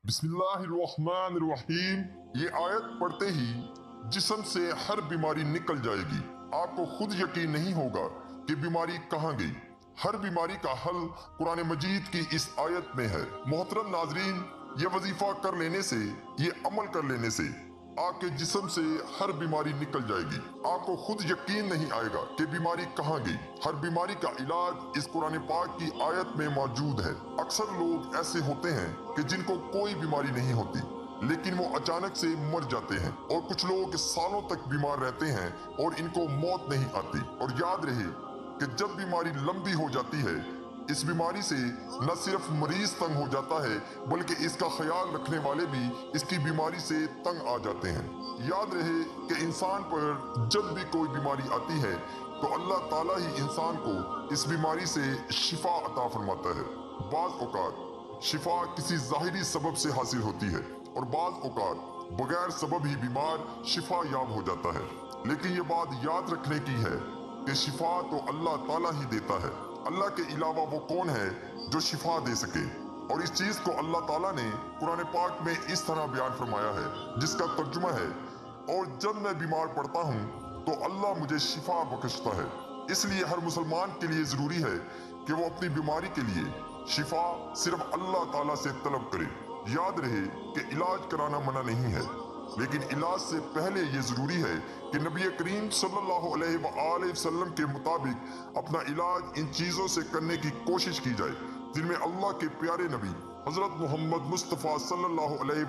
बिस्मिल्लाहिर्रहमानिर्रहीम। ये आयत पढ़ते ही जिस्म से हर बीमारी निकल जाएगी। आपको खुद यकीन नहीं होगा कि बीमारी कहाँ गई। हर बीमारी का हल कुरान मजीद की इस आयत में है। मोहतरम नाजरीन, ये वजीफा कर लेने से, ये अमल कर लेने से आपके जिस्म से हर बीमारी निकल जाएगी। आपको खुद यकीन नहीं आएगा कि बीमारी कहाँ गई। हर बीमारी का इलाज इस कुरान पाक की आयत में मौजूद है। अक्सर लोग ऐसे होते हैं कि जिनको कोई बीमारी नहीं होती, लेकिन वो अचानक से मर जाते हैं, और कुछ लोग सालों तक बीमार रहते हैं और इनको मौत नहीं आती। और याद रहे कि जब बीमारी लंबी हो जाती है, इस बीमारी से न सिर्फ मरीज तंग हो जाता है, बल्कि इसका ख्याल रखने वाले भी इसकी बीमारी से तंग आ जाते हैं। याद रहे कि इंसान पर जब भी कोई बीमारी आती है तो अल्लाह ताला ही इंसान को इस बीमारी से शिफा अता फरमाता है। बाज़ औक़ात शिफा किसी ज़ाहिरी सबब से हासिल होती है, और बाज़ औक़ात बगैर सबब ही बीमार शिफा याब हो जाता है। लेकिन ये बात याद रखने की है कि शिफा तो अल्लाह ताला ही देता है। अल्लाह के अलावा वो कौन है जो शिफा दे सके। और इस चीज को अल्लाह ताला ने कुरान पाक में इस तरह बयान फरमाया है, जिसका तर्जुमा है, और जब मैं बीमार पड़ता हूँ तो अल्लाह मुझे शिफा बख्शता है। इसलिए हर मुसलमान के लिए जरूरी है कि वो अपनी बीमारी के लिए शिफा सिर्फ अल्लाह ताला से तलब करे। याद रहे कि इलाज कराना मना नहीं है, लेकिन इलाज से पहले ये जरूरी है कि नबी करीम सल्लल्लाहु अलैहि वसल्लम के मुताबिक अपना इलाज इन चीजों से करने की कोशिश की जाए जिनमें अल्लाह के प्यारे नबी हजरत मोहम्मद मुस्तफ़ा सल्लल्लाहु अलैहि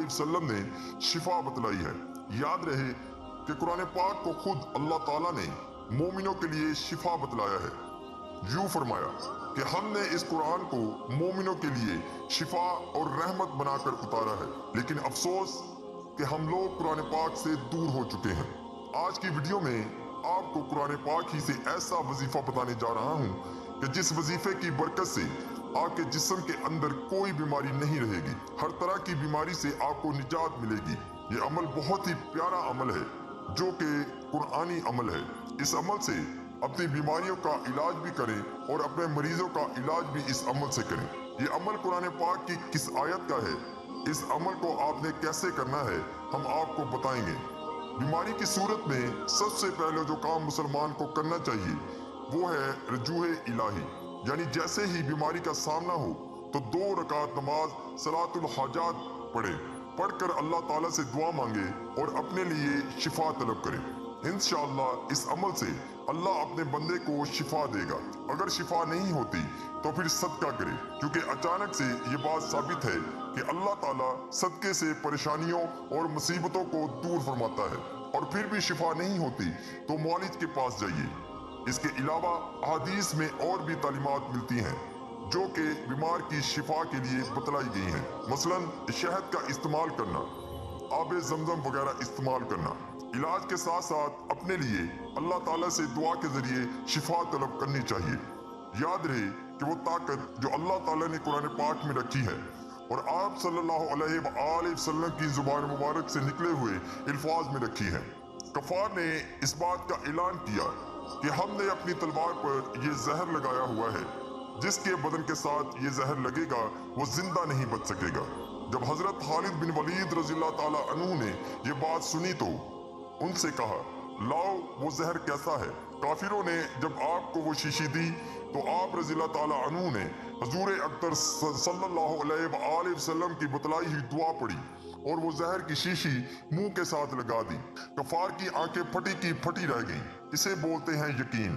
वसल्लम ने शिफा बतलाई है। याद रहे कि कुरान पाक को खुद अल्लाह ताला ने मोमिनों के लिए शिफा बतलाया है। यूं फरमाया कि हमने इस कुरान को मोमिनों के लिए शिफा और रहमत बनाकर उतारा है। लेकिन अफसोस कि हम लोग कुरान पाक से दूर हो चुके हैं। आज की वीडियो में आपको कुरान पाक ही से ऐसा वजीफा बताने जा रहा हूँ कि जिस वजीफे की बरकत से आपके जिस्म के अंदर कोई बीमारी नहीं रहेगी। हर तरह की बीमारी से आपको निजात मिलेगी। ये अमल बहुत ही प्यारा अमल है, जो कि कुरानी अमल है। इस अमल से अपनी बीमारियों का इलाज भी करें और अपने मरीजों का इलाज भी इस अमल से करें। ये अमल कुरान पाक की किस आयत का है, इस अमल को आपने कैसे करना है, हम आपको बताएंगे। बीमारी की सूरत में सबसे पहले जो काम मुसलमान को करना चाहिए वो है रजूए इलाही। यानी जैसे ही बीमारी का सामना हो तो 2 रकात नमाज सलातुल हजत पढ़कर अल्लाह ताला से दुआ मांगे और अपने लिए शिफा तलब करे। इंशाअल्लाह इस अमल से अल्लाह अपने बंदे को शिफा देगा। अगर शिफा नहीं होती तो फिर सदका करे, क्योंकि अचानक से ये बात साबित है कि अल्लाह ताला सदके से परेशानियों और मुसीबतों को दूर फरमाता है। और फिर भी शिफा नहीं होती तो मौलिज के पास जाइए। इसके अलावा हदीस में और भी तालीमात मिलती हैं जो कि बीमार की शिफा के लिए बतलाई गई हैं। मसलन शहद का इस्तेमाल करना, आब जमजम वगैरह इस्तेमाल करना। इलाज के साथ साथ अपने लिए अल्लाह ताला से दुआ के जरिए शिफा तलब करनी चाहिए। याद रहे कि वो ताकत जो अल्लाह ताला ने कुरान पाक में रखी है और आप सल्लल्लाहु अलैहि वसल्लम की जुबान मुबारक से निकले हुए अल्फाज में रखी है। कफार ने इस बात का ऐलान किया कि हमने अपनी तलवार पर यह जहर लगाया हुआ है, जिसके बदन के साथ ये जहर लगेगा वो जिंदा नहीं बच सकेगा। जब हजरत खालिद बिन वलीद रज़ियल्लाहु ताला अन्हु ने ये बात सुनी तो उनसे कहा, लाओ वो जहर कैसा है। काफिरों ने जब आपको वो शीशी दी तो आप रज़ियल्लाहु ताला अन्हु ने हजूर अख्तर सल्लल्लाहु अलैहि वसल्लम की बतलाई हुई दुआ पढ़ी और वो जहर की शीशी मुंह के साथ लगा दी। कफार की आंखें फटी की फटी रह गईं। इसे बोलते हैं यकीन।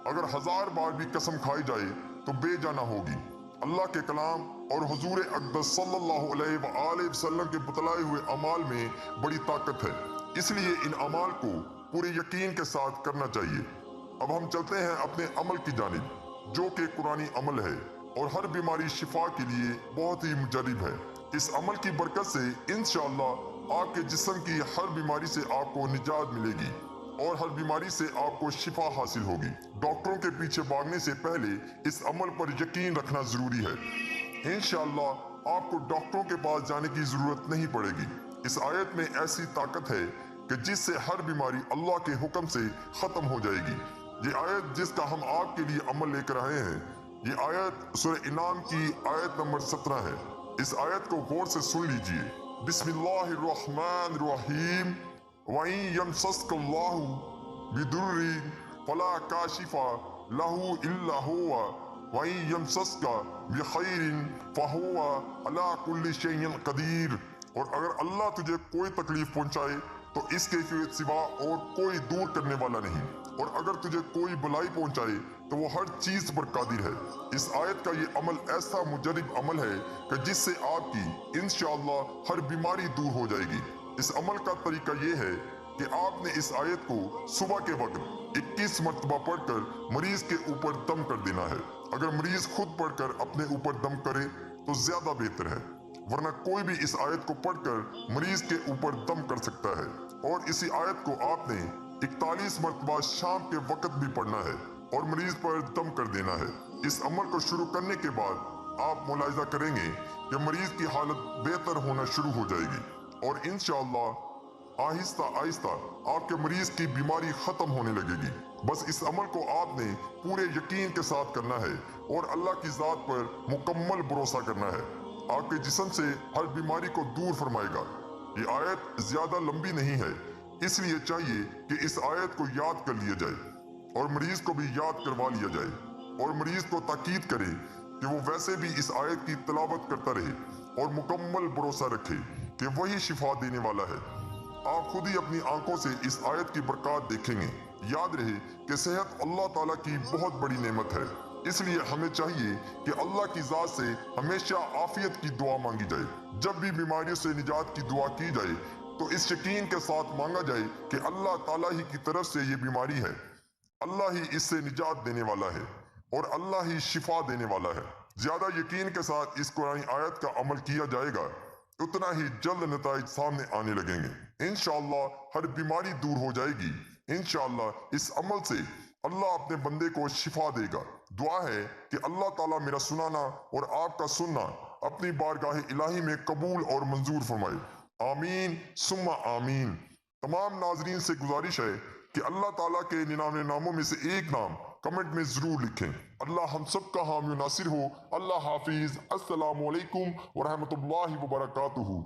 अगर 1000 बार भी कसम खाई जाए तो बेजाना होगी। अल्लाह के कलाम और हुजूर अक़दस सल्लल्लाहु अलैहि वसल्लम के बतलाए हुए अमाल में बड़ी ताकत है, इसलिए इन अमाल को पूरे यकीन के साथ करना चाहिए। अब हम चलते हैं अपने अमल की जानिब, जो कि कुरानी अमल है और हर बीमारी शिफा के लिए बहुत ही मुजर्रिब है। इस अमल की बरकत से इंशाअल्लाह आपके जिस्म की हर बीमारी से आपको निजात मिलेगी और हर बीमारी से आपको शिफा हासिल होगी। डॉक्टरों के पीछे भागने से पहले इस अमल पर यकीन रखना जरूरी है। इंशाअल्लाह आपको डॉक्टरों के पास जाने की जरूरत नहीं पड़ेगी। इस आयत में ऐसी ताकत है कि जिससे हर बीमारी अल्लाह के हुक्म से खत्म हो जाएगी। ये आयत जिसका हम आपके लिए अमल लेकर आए हैं, ये आयत सूरह इनाम की आयत नंबर 17 है। इस आयत को गौर से सुन लीजिए। बिस्मिल्लाहिर्रहमानिर्रहीम। वइन यमसस्कल्लाहु बिदुर्रिन फला काशिफा लहू इल्ला हुवा वइन यमसस्का बिखैरिन फहुवा अला कुल्लि शैइन कदीर। और अगर अल्लाह तुझे कोई तकलीफ पहुंचाए तो इसके सिवा और कोई दूर करने वाला नहीं, और अगर तुझे कोई बुलाई पहुंचाए तो वो हर चीज पर कादिर है। इस आयत का ये अमल ऐसा मुजरब अमल है कि जिससे आपकी इंशाअल्लाह हर बीमारी दूर हो जाएगी। इस अमल का तरीका ये है कि आपने इस आयत को सुबह के वक्त 21 मरतबा पढ़कर मरीज के ऊपर दम कर देना है। अगर मरीज खुद पढ़कर अपने ऊपर दम करे तो ज्यादा बेहतर है, वरना कोई भी इस आयत को पढ़कर मरीज के ऊपर दम कर सकता है। और इसी आयत को आपने 41 मरतबा शाम के वक्त भी पढ़ना है और मरीज पर दम कर देना है। इस अमल को शुरू करने के बाद आप मुलाहिजा करेंगे कि मरीज की हालत बेहतर होना शुरू हो जाएगी और इंशाअल्लाह आहिस्ता आहिस्ता आपके मरीज की बीमारी खत्म होने लगेगी। बस इस अमल को आपने पूरे यकीन के साथ करना है और अल्लाह की जात पर मुकम्मल भरोसा करना है। आपके जिस्म से हर बीमारी को दूर फरमाएगा। ये आयत ज्यादा लंबी नहीं है, इसलिए चाहिए कि इस आयत को याद कर लिया जाए और मरीज को भी याद करवा लिया जाए और मरीज को ताकीद करे कि वो वैसे भी इस आयत की तिलावत करता रहे और मुकम्मल भरोसा रखे कि वही शिफा देने वाला है। आप खुद ही अपनी आंखों से इस आयत की बरकत देखेंगे। याद रहे कि सेहत अल्लाह ताला की बहुत बड़ी नेमत है, इसलिए हमें चाहिए कि अल्लाह की जात से हमेशा आफियत की दुआ मांगी जाए। जब भी बीमारियों से निजात की दुआ की जाए तो इस यकीन के साथ मांगा जाए कि अल्लाह ताला ही की तरफ से ये बीमारी है, अल्लाह ही इससे निजात देने वाला है और अल्लाह ही शिफा देने वाला है। ज्यादा यकीन के साथ इस कुरानी आयत का अमल किया जाएगा, उतना ही जल्द नताइज सामने आने लगेंगे। इंशाअल्लाह हर बीमारी दूर हो जाएगी। इंशाअल्लाह इस अमल से अल्लाह अपने बंदे को शिफा देगा। दुआ है कि अल्लाह ताला मेरा सुनाना और आपका सुनना अपनी बारगाह इलाही में कबूल और मंजूर फरमाए। आमीन सुम्मा आमीन। तमाम नाजरीन से गुजारिश है कि अल्लाह ताला के 99 नामों में से एक नाम कमेंट में जरूर लिखें। अल्लाह हम सब का हामी नासिर हो। अल्लाह हाफिज। अस्सलामु अलैकुम व रहमतुल्लाहि व बरकातुहू।